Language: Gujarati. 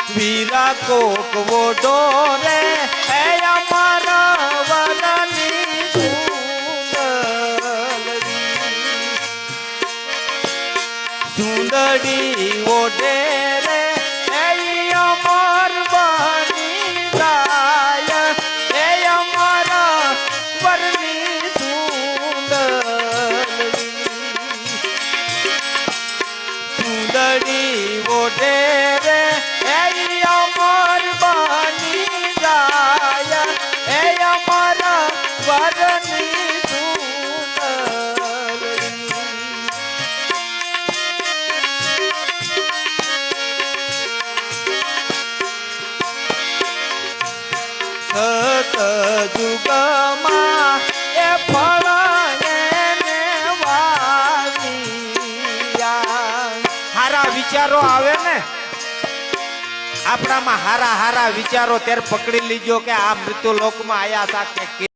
વીરા કોક વોડો રે હે અમારા વરની સુંદરી ઓઢે રે હે અમાર બની જાય હે અમારા વરની સુંદરી ઓઢે રે હે અમાર બની જાય હે અમારા વરની જુગમાં એ ફળ એને વાવ્યા હારા વિચારો આવે ને આપણામાં હારા હારા વિચારો ત્યારે પકડી લીજો કે આ મૃત્યુ લોકમાં આયા હતા કે